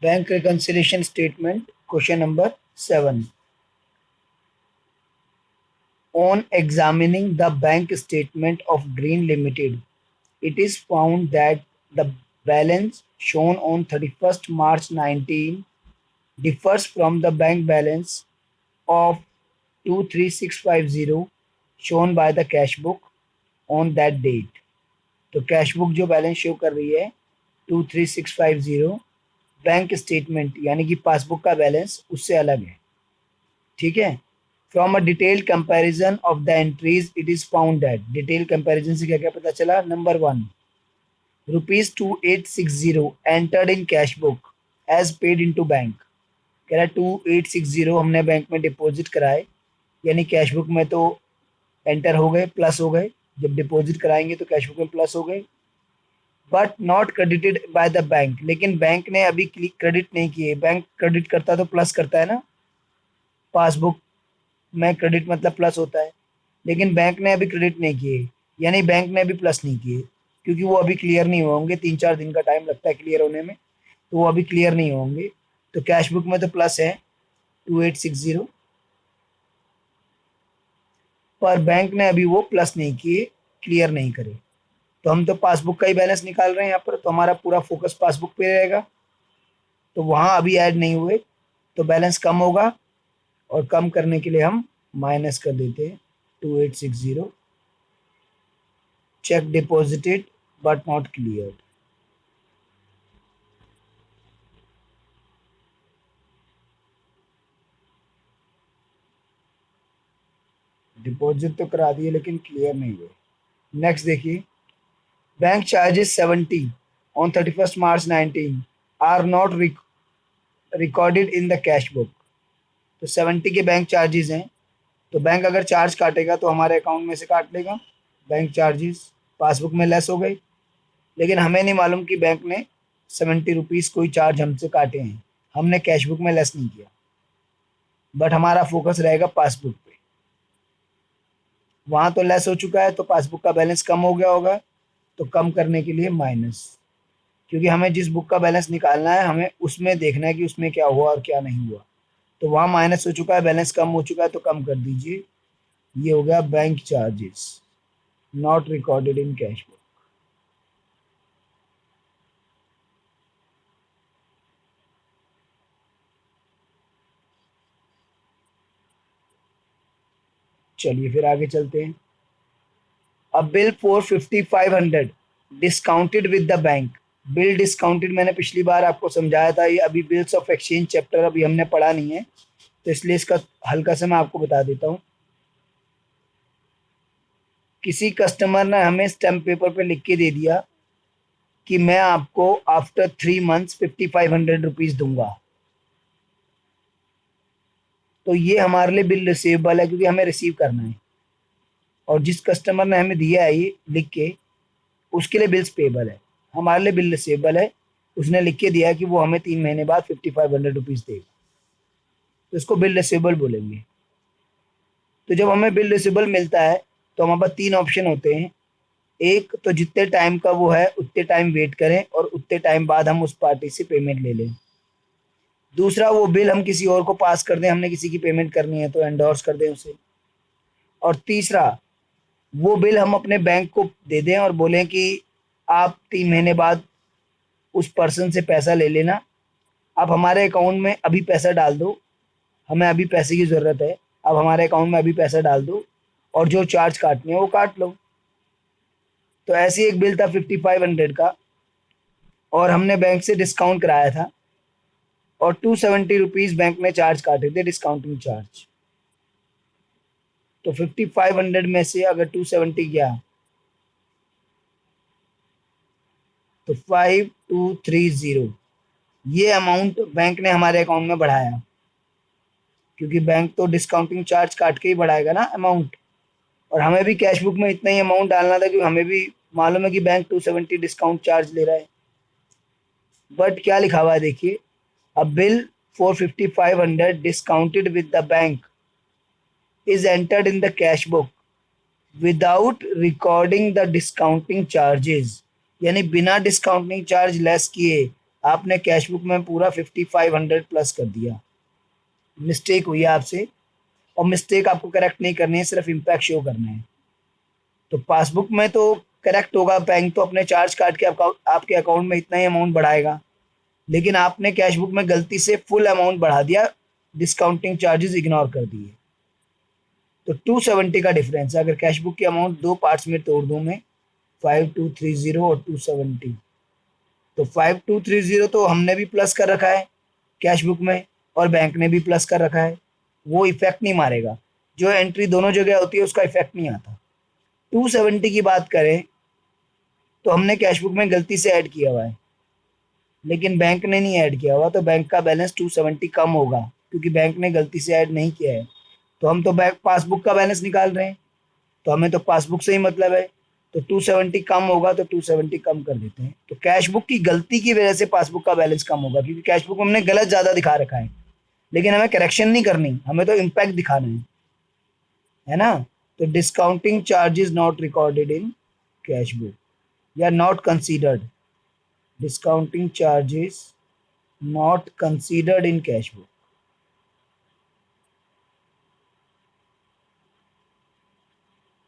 Bank reconciliation statement, question number 7. On examining the bank statement of Green Limited, it is found that the balance shown on 31st March 19 differs from the bank balance of 23650 shown by the cash book on that date. तो cash book जो balance show कर रही है 23650, bank statement यानी कि passbook का balance उससे अलग है। ठीक है। From a detailed comparison of the entries it is found that, detail comparison से क्या क्या पता चला। Number 1, ₹2860 entered in cash book as paid into bank. कह रहा है 2860 हमने बैंक में डिपॉजिट कराए, यानी कैश बुक में तो एंटर हो गए, प्लस हो गए, जब डिपॉजिट कराएंगे तो कैश बुक में प्लस हो गए। But not credited by the bank, लेकिन बैंक ने अभी क्रेडिट नहीं किए। बैंक क्रेडिट करता तो प्लस करता है ना, पासबुक में क्रेडिट मतलब प्लस होता है, लेकिन बैंक ने अभी क्रेडिट नहीं किए, यानी बैंक ने अभी प्लस नहीं किए, क्योंकि वो अभी क्लियर नहीं होंगे। 3-4 दिन का टाइम लगता है क्लियर होने में, तो वो अभी क्लियर नहीं होंगे। तो कैश बुक में तो प्लस है 2860, पर बैंक ने अभी वो प्लस नहीं किए, क्लियर नहीं करे। तो हम तो पासबुक का ही बैलेंस निकाल रहे हैं यहाँ पर, तो हमारा पूरा फोकस पासबुक पे रहेगा। तो वहाँ अभी ऐड नहीं हुए, तो बैलेंस कम होगा, और कम करने के लिए हम माइनस कर देते हैं 2860। Cheque deposited but not cleared. Deposit तो करा दिए लेकिन क्लियर नहीं हुए। नेक्स्ट देखिए, bank charges 70 on 31st March 19 are not recorded in the cash book. तो 70 के बैंक चार्जेस हैं, तो बैंक अगर चार्ज काटेगा तो हमारे अकाउंट में से काट लेगा। बैंक चार्जेस पासबुक में लेस हो गई, लेकिन हमें नहीं मालूम कि बैंक ने 70 रुपीज़ कोई चार्ज हमसे काटे हैं, हमने कैश बुक में लेस नहीं किया। बट हमारा फोकस रहेगा पासबुक पे। वहाँ तो लेस हो चुका है, तो पासबुक का बैलेंस कम हो गया होगा, तो कम करने के लिए माइनस, क्योंकि हमें जिस बुक का बैलेंस निकालना है हमें उसमें देखना है कि उसमें क्या हुआ और क्या नहीं हुआ। तो वहाँ माइनस हो चुका है, बैलेंस कम हो चुका है, तो कम कर दीजिए। ये हो गया bank charges not recorded in cash book. चलिए फिर आगे चलते हैं। अ bill for 5500 discounted with the bank. Bill discounted मैंने पिछली बार आपको समझाया था, ये अभी बिल्स ऑफ एक्सचेंज चैप्टर अभी हमने पढ़ा नहीं है, तो इसलिए इसका हल्का से मैं आपको बता देता हूँ। किसी कस्टमर ने हमें स्टैम्प पेपर पे लिख के दे दिया कि मैं आपको आफ्टर 3 मंथ्स 5500 रुपीज़ दूंगा, तो ये हमारे लिए बिल रिसीवेबल है, क्योंकि हमें रिसीव करना है। और जिस कस्टमर ने हमें दिया है ये लिख के, उसके लिए बिल्स पेबल है, हमारे लिए बिल रिसीवेबल है। उसने लिख के दिया कि वो हमें 3 महीने बाद 5500 रुपीज़ देगा, तो इसको बिल रिसीवेबल बोलेंगे। तो जब हमें बिल रिसीवेबल मिलता है, तो हमारे पास 3 ऑप्शन होते हैं। एक तो जितने टाइम का वो है उतने टाइम वेट करें और उतने टाइम बाद हम उस पार्टी से पेमेंट ले लें। दूसरा, वो बिल हम किसी और को पास कर दें, हमने किसी की पेमेंट करनी है तो एंडोर्स कर दें उसे। और तीसरा, वो बिल हम अपने बैंक को दे दें और बोलें कि आप 3 महीने बाद उस पर्सन से पैसा ले लेना, आप हमारे अकाउंट में अभी पैसा डाल दो, हमें अभी पैसे की ज़रूरत है, आप हमारे अकाउंट में अभी पैसा डाल दो, और जो चार्ज काटने हैं वो काट लो। तो ऐसे ही एक बिल था 5500 का, और हमने बैंक से डिस्काउंट कराया था, और 270 रुपीज़ बैंक ने चार्ज काटे थे, डिस्काउंटिंग चार्ज। तो 5500 में से अगर 270 गया, तो 5230 ये अमाउंट बैंक ने हमारे अकाउंट में बढ़ाया, क्योंकि बैंक तो डिस्काउंटिंग चार्ज काट के ही बढ़ाएगा ना अमाउंट। और हमें भी कैश बुक में इतना ही अमाउंट डालना था, क्योंकि हमें भी मालूम है कि बैंक 270 डिस्काउंट चार्ज ले रहा है। बट क्या लिखा हुआ है देखिए, अ bill for 5500 discounted with the bank is entered in the cash book without recording the discounting charges, यानी बिना डिस्काउंटिंग चार्ज लेस किए आपने कैश बुक में पूरा 5500 प्लस कर दिया, मिस्टेक हुई है आपसे, और मिस्टेक आपको करेक्ट नहीं करनी है, सिर्फ इम्पैक्ट शो करना है। तो पासबुक में तो करेक्ट होगा, बैंक तो अपने चार्ज काट के आपके अकाउंट में इतना ही अमाउंट बढ़ाएगा, लेकिन आपने कैश बुक में गलती से फुल अमाउंट बढ़ा दिया, डिस्काउंटिंग चार्जेस इग्नोर कर दिए। तो 270 का डिफरेंस है। अगर कैश बुक की अमाउंट दो पार्ट्स में तोड़ दूं मैं, 5230 और 270, तो 5230 तो हमने भी प्लस कर रखा है कैश बुक में, और बैंक ने भी प्लस कर रखा है, वो इफेक्ट नहीं मारेगा। जो एंट्री दोनों जगह होती है उसका इफेक्ट नहीं आता। 270 की बात करें तो हमने कैश बुक में गलती से ऐड किया हुआ है, लेकिन बैंक ने नहीं ऐड किया हुआ, तो बैंक का बैलेंस 270 कम होगा, क्योंकि बैंक ने गलती से ऐड नहीं किया है। तो हम तो बैंक पासबुक का बैलेंस निकाल रहे हैं, तो हमें तो पासबुक से ही मतलब है। तो 270 कम होगा, तो 270 कम कर देते हैं। तो कैश बुक की गलती की वजह से पासबुक का बैलेंस कम होगा, क्योंकि कैश बुक में हमने गलत ज़्यादा दिखा रखा है, लेकिन हमें करेक्शन नहीं करनी, हमें तो इम्पैक्ट दिखाना है ना। तो discounting charges not recorded in cash book या not considered, discounting charges not considered in cash book.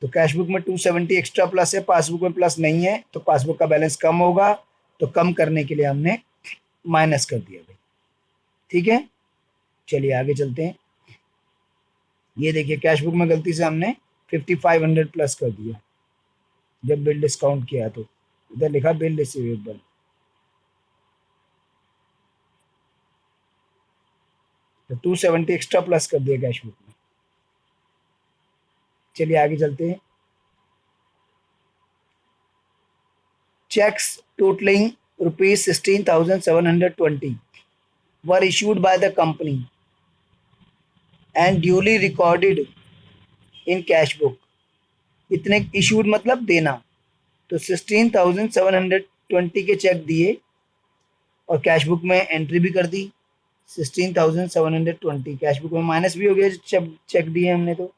तो कैश बुक में 270 एक्स्ट्रा प्लस है, पासबुक में प्लस नहीं है, तो पासबुक का बैलेंस कम होगा, तो कम करने के लिए हमने माइनस कर दिया भाई। ठीक है, चलिए आगे चलते हैं। ये देखिए कैश बुक में गलती से हमने 5500 प्लस कर दिया जब बिल डिस्काउंट किया, तो इधर लिखा बिल रिसीवेबल, तो 270 एक्स्ट्रा प्लस कर दिया कैश बुक में। चलिए आगे चलते हैं। Cheques totalling ₹16,720 were issued by the company and duly recorded in cash book। इतने इशूड मतलब देना, तो 16,720 के चेक दिए और कैश बुक में एंट्री भी कर दी 16,720, कैश बुक में माइनस भी हो गया जब चेक दिए हमने तो।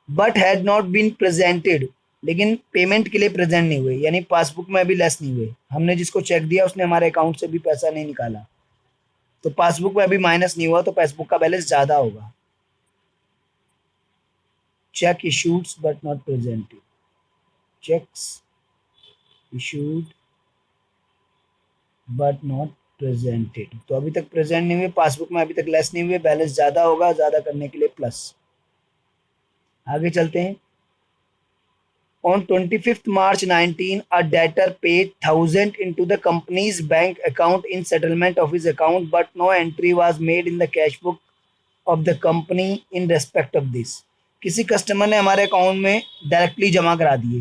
But had not been presented, लेकिन पेमेंट के लिए प्रेजेंट नहीं हुए, यानी पासबुक में अभी लेस नहीं हुए। हमने जिसको चेक दिया उसने हमारे अकाउंट से भी पैसा नहीं निकाला, तो पासबुक में अभी माइनस नहीं हुआ, तो पासबुक का बैलेंस ज़्यादा होगा। Cheque issued but not presented, cheques issued but not presented, तो अभी तक प्रेजेंट नहीं हुए, पासबुक में अभी तक लेस नहीं हुए, बैलेंस ज़्यादा होगा, ज़्यादा करने के लिए प्लस। आगे चलते हैं। On 25th March 19, a debtor paid 1,000 into the company's bank account in settlement of his account, but no entry was made in the cash book of the company in respect of this। किसी customer ने हमारे account में directly जमा करा दिए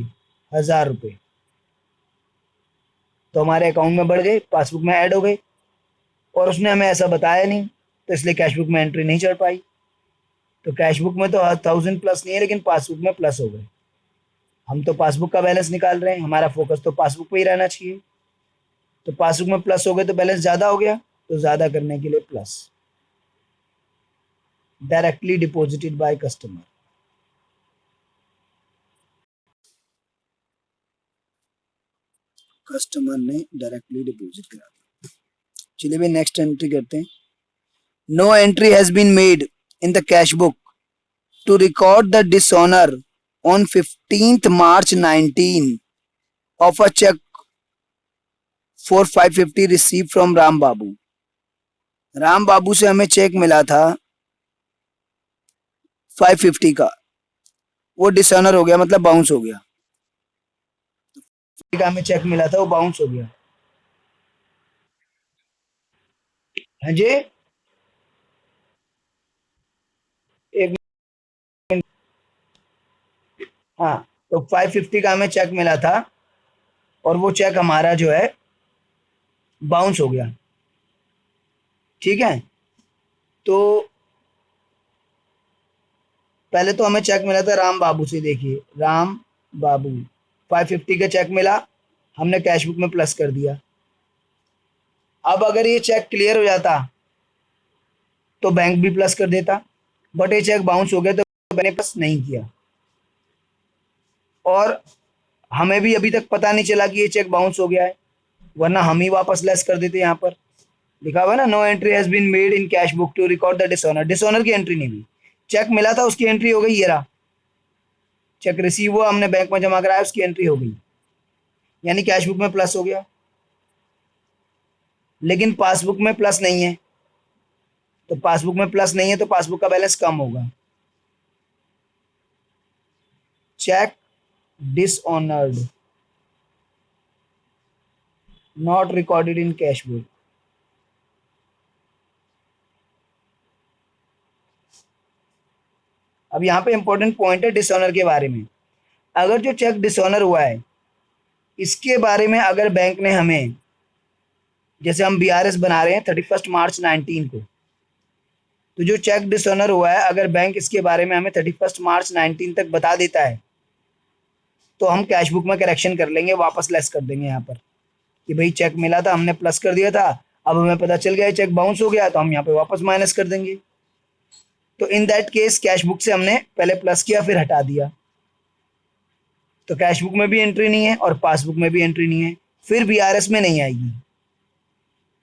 1,000 रुपये, तो हमारे अकाउंट में बढ़ गए, पासबुक में ऐड हो गए, और उसने हमें ऐसा बताया नहीं, तो इसलिए कैश बुक में एंट्री नहीं चढ़ पाई। तो कैश बुक में तो 1,000 प्लस नहीं है, लेकिन पासबुक में प्लस हो गए। हम तो पासबुक का बैलेंस निकाल रहे हैं, हमारा फोकस तो पासबुक पे ही रहना चाहिए। तो पासबुक में प्लस हो गए तो बैलेंस ज़्यादा हो गया, तो ज़्यादा करने के लिए plus. Directly deposited by customer, customer ने डायरेक्टली डिपॉजिट करा दिया। चलिए भाई नेक्स्ट एंट्री करते हैं। No entry has been made in the cash book to record the dishonour on 15th March 19 of a check for 550 received from Ram बाबू। राम बाबू से हमें check मिला था 550 का, वो डिसऑनर हो गया, मतलब बाउंस हो गया। का हमें चेक मिला था, वो बाउंस हो गया। हाँ जी, एक मिनट। हाँ, तो 550 का हमें चेक मिला था, और वो चेक हमारा जो है बाउंस हो गया। ठीक है, तो पहले तो हमें चेक मिला था राम बाबू से, देखिए राम बाबू 550 का चेक मिला, हमने कैश बुक में प्लस कर दिया। अब अगर ये चेक क्लियर हो जाता तो बैंक भी प्लस कर देता, बट ये चेक बाउंस हो गया, तो मैंने प्लस नहीं किया, और हमें भी अभी तक पता नहीं चला कि ये चेक बाउंस हो गया है। वरना हम ही वापस लेस कर देते। यहाँ पर लिखा हुआ है ना, no entry has been made in cash book to record the dishonour. Dishonour की एंट्री नहीं हुई, चेक मिला था उसकी एंट्री हो गई, ये रहा चेक रिसीव हुआ, हमने बैंक में जमा कराया, उसकी एंट्री हो गई, यानी कैश बुक में प्लस हो गया। लेकिन पासबुक में प्लस नहीं है, तो पासबुक में प्लस नहीं है तो पासबुक का बैलेंस कम होगा। Cheque dishonoured not recorded in cash book. अब यहाँ पे इंपॉर्टेंट पॉइंट है डिसऑनर के बारे में। अगर जो चेक डिसऑनर हुआ है इसके बारे में अगर बैंक ने हमें, जैसे हम बीआरएस बना रहे हैं 31 मार्च 19 को, तो जो चेक डिसऑनर हुआ है अगर बैंक इसके बारे में हमें 31 मार्च 19 तक बता देता है तो हम कैश बुक में करेक्शन कर लेंगे, वापस लेस कर देंगे यहाँ पर कि भाई चेक मिला था, हमने प्लस कर दिया था, अब हमें पता चल गया चेक बाउंस हो गया, तो हम यहाँ पे वापस माइनस कर देंगे। तो in that case cash book से हमने पहले प्लस किया फिर हटा दिया, तो कैश बुक में भी एंट्री नहीं है और पासबुक में भी एंट्री नहीं है, फिर बीआरएस में नहीं आएगी।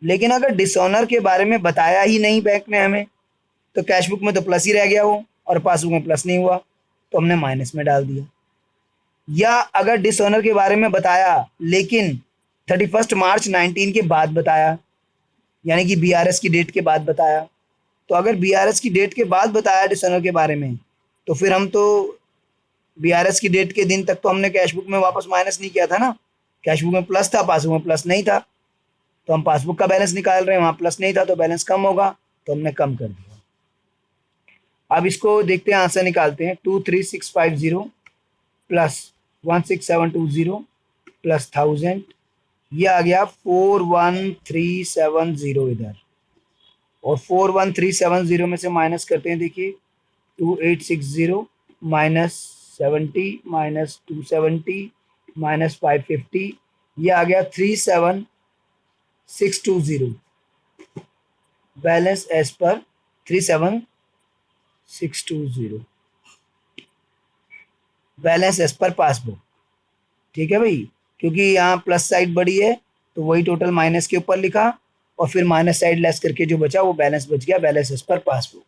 लेकिन अगर डिसऑनर के बारे में बताया ही नहीं बैंक ने हमें, तो कैश बुक में तो प्लस ही रह गया वो और पासबुक में प्लस नहीं हुआ, तो हमने माइनस में डाल दिया। या अगर डिसऑनर के बारे में बताया लेकिन 31 मार्च 19 के बाद बताया, यानी कि बीआरएस की डेट के बाद बताया, तो अगर बीआरएस की डेट के बाद बताया डिसऑनर के बारे में, तो फिर हम तो बीआरएस की डेट के दिन तक तो हमने कैश बुक में वापस माइनस नहीं किया था ना, कैश बुक में प्लस था, पासबुक में प्लस नहीं था, तो हम पासबुक का बैलेंस निकाल रहे हैं, वहाँ प्लस नहीं था तो बैलेंस कम होगा, तो हमने कम कर दिया। अब इसको देखते हैं, आंसर निकालते हैं। 23650 प्लस 16720 प्लस 1000, ये आ गया 41370 इधर, और 41370 में से माइनस करते हैं, देखिए 2860 माइनस 70 माइनस 270 माइनस 550, ये आ गया 37620। Balance as per 37620 balance as per passbook. ठीक है भाई, क्योंकि यहाँ प्लस साइड बड़ी है तो वही टोटल माइनस के ऊपर लिखा, और फिर माइनस साइड लेस करके जो बचा वो बैलेंस बच गया, बैलेंस एज पर पासबुक।